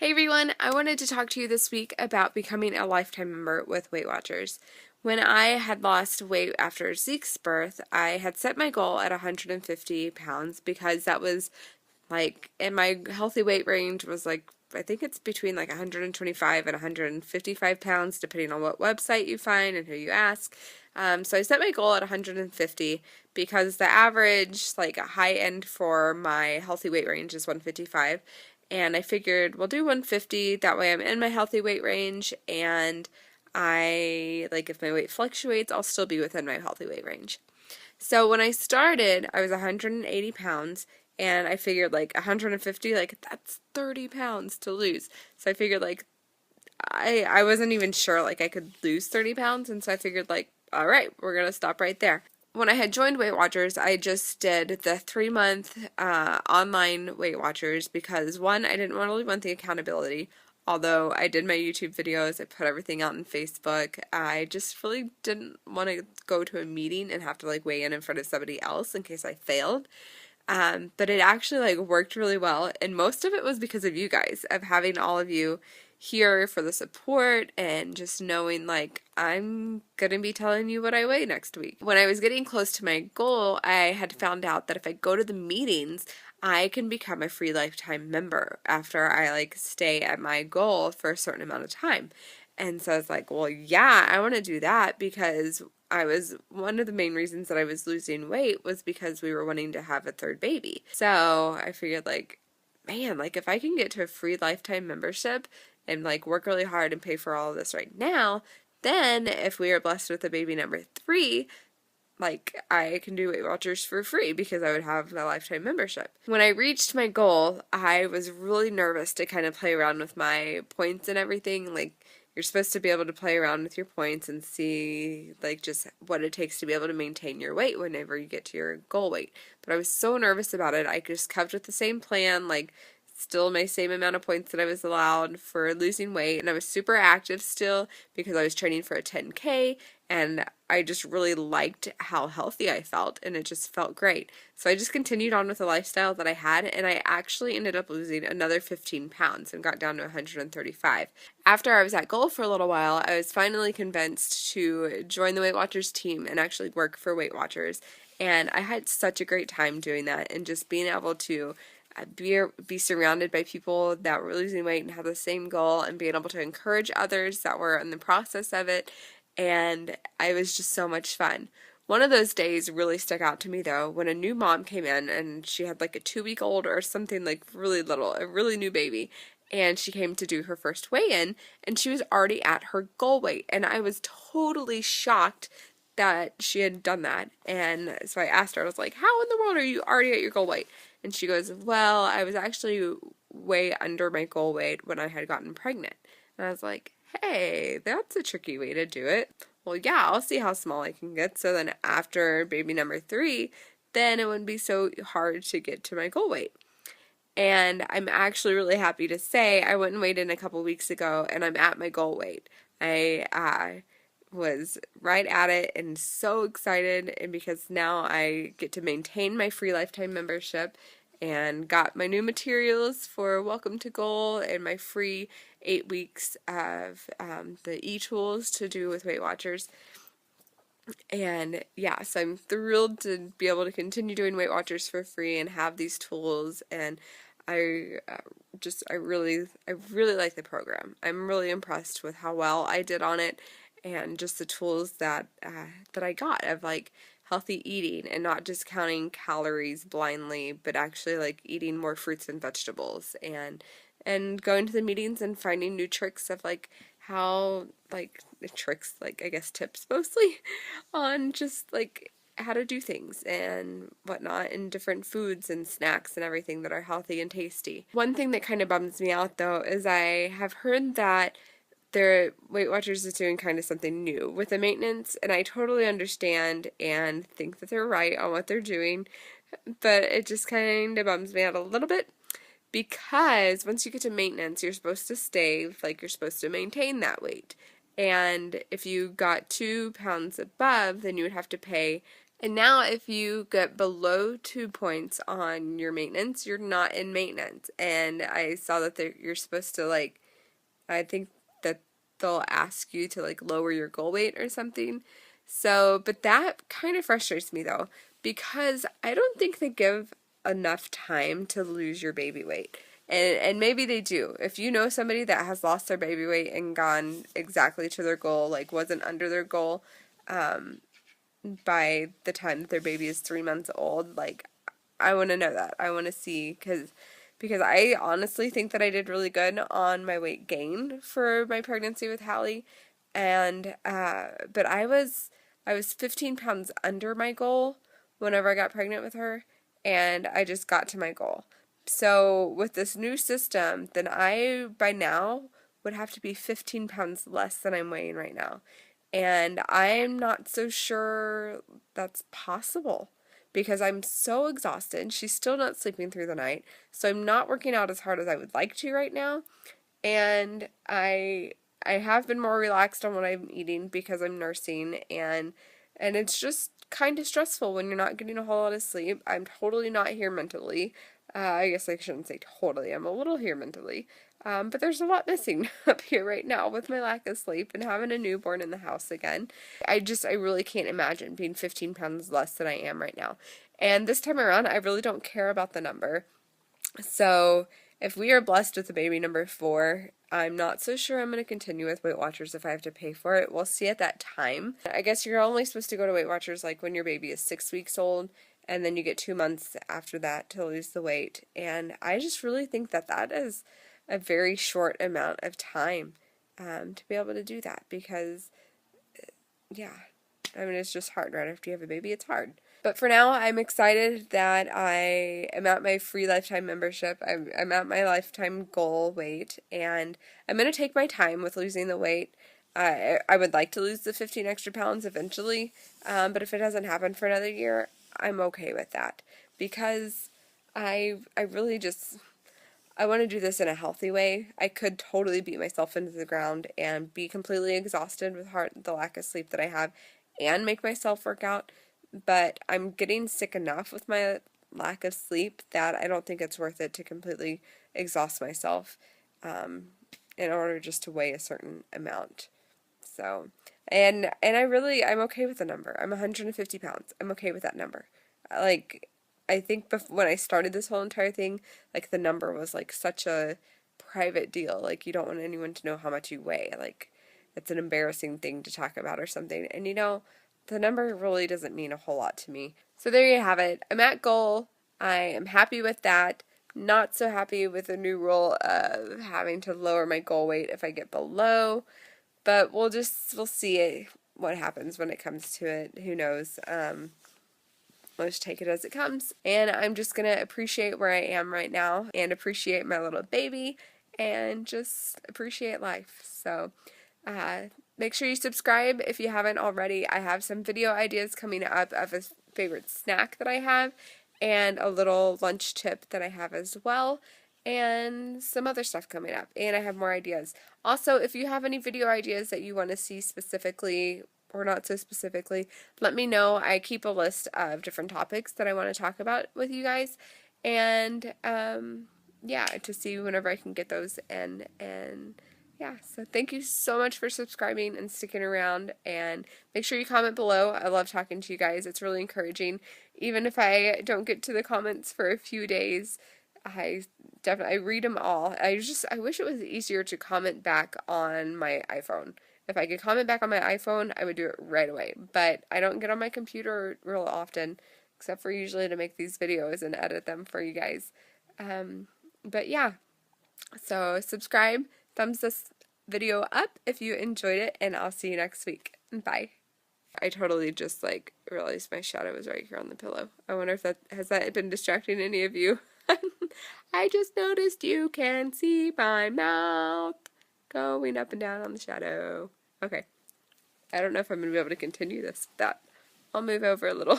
Hey everyone, I wanted to talk to you this week about becoming a lifetime member with Weight Watchers. When I had lost weight after Zeke's birth, I had set my goal at 150 pounds because that was in my healthy weight range was I think it's between 125 and 155 pounds, depending on what website you find and who you ask. So I set my goal at 150 because the average, high end for my healthy weight range is 155. And I figured we'll do 150, that way I'm in my healthy weight range, and if my weight fluctuates, I'll still be within my healthy weight range. So when I started, I was 180 pounds, and I figured 150, that's 30 pounds to lose. So I figured I wasn't even sure I could lose 30 pounds, and so I figured all right, we're gonna stop right there. When I had joined Weight Watchers, I just did the 3-month online Weight Watchers because, one, I didn't really want the accountability. Although I did my YouTube videos, I put everything out on Facebook, I just really didn't want to go to a meeting and have to weigh in front of somebody else in case I failed. But it actually worked really well, and most of it was because of you guys, of having all of you here for the support and just knowing I'm gonna be telling you what I weigh next week. When I was getting close to my goal, I had found out that if I go to the meetings, I can become a free lifetime member after I stay at my goal for a certain amount of time. And so I was like, well, yeah, I want to do that because one of the main reasons that I was losing weight was because we were wanting to have a third baby. So I figured man, if I can get to a free lifetime membership and work really hard and pay for all of this right now, then if we are blessed with a baby number 3, I can do Weight Watchers for free because I would have a lifetime membership. When I reached my goal, I was really nervous to kind of play around with my points and everything. You're supposed to be able to play around with your points and see just what it takes to be able to maintain your weight whenever you get to your goal weight. But I was so nervous about it. I just kept with the same plan, still my same amount of points that I was allowed for losing weight, and I was super active still because I was training for a 10K, and I just really liked how healthy I felt, and it just felt great. So I just continued on with the lifestyle that I had, and I actually ended up losing another 15 pounds and got down to 135. After I was at goal for a little while, I was finally convinced to join the Weight Watchers team and actually work for Weight Watchers, and I had such a great time doing that, and just being able to be surrounded by people that were losing weight and have the same goal, and being able to encourage others that were in the process of it, and it was just so much fun. One of those days really stuck out to me though, when a new mom came in and she had a 2-week-old or something really little, a really new baby, and she came to do her first weigh-in, and she was already at her goal weight, and I was totally shocked that she had done that. And so I asked her, I was like, how in the world are you already at your goal weight? And she goes, well, I was actually way under my goal weight when I had gotten pregnant. And I was like, hey, that's a tricky way to do it. Well, yeah, I'll see how small I can get. So then after baby number 3, then it wouldn't be so hard to get to my goal weight. And I'm actually really happy to say I went and weighed in a couple weeks ago, and I'm at my goal weight. I was right at it and so excited, and because now I get to maintain my free lifetime membership and got my new materials for Welcome to Goal and my free 8 weeks of the e-tools to do with Weight Watchers. And yeah, so I'm thrilled to be able to continue doing Weight Watchers for free and have these tools, and I really like the program. I'm really impressed with how well I did on it, and just the tools that I got of healthy eating and not just counting calories blindly, but actually eating more fruits and vegetables, and going to the meetings and finding new tricks of how tricks, I guess tips mostly on just how to do things and whatnot, and different foods and snacks and everything that are healthy and tasty. One thing that kind of bums me out though is I have heard that their Weight Watchers is doing kind of something new with the maintenance, and I totally understand and think that they're right on what they're doing, but it just kind of bums me out a little bit because once you get to maintenance, you're supposed to stay, you're supposed to maintain that weight. And if you got 2 pounds above, then you would have to pay And now if you get below 2 points on your maintenance, you're not in maintenance. And I saw that you're supposed to like, I think that they'll ask you to like lower your goal weight or something. So, but that kind of frustrates me though, because I don't think they give enough time to lose your baby weight. And maybe they do. If you know somebody that has lost their baby weight and gone exactly to their goal, like wasn't under their goal, by the time that their baby is 3 months old, like I want to know that. I want to see because I honestly think that I did really good on my weight gain for my pregnancy with Halle, and but I was 15 pounds under my goal whenever I got pregnant with her, and I just got to my goal. So with this new system, then I by now would have to be 15 pounds less than I'm weighing right now. And I'm not so sure that's possible because I'm so exhausted. She's still not sleeping through the night. So I'm not working out as hard as I would like to right now. And I have been more relaxed on what I'm eating because I'm nursing, and it's just kind of stressful when you're not getting a whole lot of sleep. I'm totally not here mentally. I guess I shouldn't say totally. I'm a little here mentally. But there's a lot missing up here right now with my lack of sleep and having a newborn in the house again. I really can't imagine being 15 pounds less than I am right now. And this time around, I really don't care about the number. So if we are blessed with a baby number 4, I'm not so sure I'm going to continue with Weight Watchers if I have to pay for it. We'll see at that time. I guess you're only supposed to go to Weight Watchers like when your baby is 6 weeks old, and then you get 2 months after that to lose the weight. And I just really think that that is a very short amount of time to be able to do that because, yeah, I mean, it's just hard. Right after you have a baby, it's hard. But for now, I'm excited that I am at my free lifetime membership. I'm at my lifetime goal weight, and I'm going to take my time with losing the weight. I would like to lose the 15 extra pounds eventually, but if it doesn't happen for another year, I'm okay with that because I really just, I want to do this in a healthy way. I could totally beat myself into the ground and be completely exhausted with the lack of sleep that I have and make myself work out, but I'm getting sick enough with my lack of sleep that I don't think it's worth it to completely exhaust myself in order just to weigh a certain amount. So, and I'm okay with the number. I'm 150 pounds. I'm okay with that number. Like, I think when I started this whole entire thing, like the number was like such a private deal. Like you don't want anyone to know how much you weigh. Like it's an embarrassing thing to talk about or something. And the number really doesn't mean a whole lot to me. So there you have it. I'm at goal. I am happy with that. Not so happy with the new rule of having to lower my goal weight if I get below. But we'll see what happens when it comes to it. Who knows? Let's just take it as it comes. And I'm just going to appreciate where I am right now and appreciate my little baby and just appreciate life. So make sure you subscribe if you haven't already. I have some video ideas coming up of a favorite snack that I have and a little lunch tip that I have as well and some other stuff coming up. And I have more ideas. Also, if you have any video ideas that you want to see specifically or not so specifically, let me know. I keep a list of different topics that I want to talk about with you guys, and yeah, to see whenever I can get those, and yeah, so thank you so much for subscribing and sticking around, and make sure you comment below. I love talking to you guys. It's really encouraging. Even if I don't get to the comments for a few days, I read them all. I wish it was easier to comment back on my iPhone. If I could comment back on my iPhone, I would do it right away. But I don't get on my computer real often, except for usually to make these videos and edit them for you guys. But yeah, so subscribe, thumbs this video up if you enjoyed it, and I'll see you next week. Bye. I totally just realized my shadow was right here on the pillow. I wonder if has that been distracting any of you? I just noticed you can see my mouth going up and down on the shadow. Okay. I don't know if I'm going to be able to continue this with that. I'll move over a little.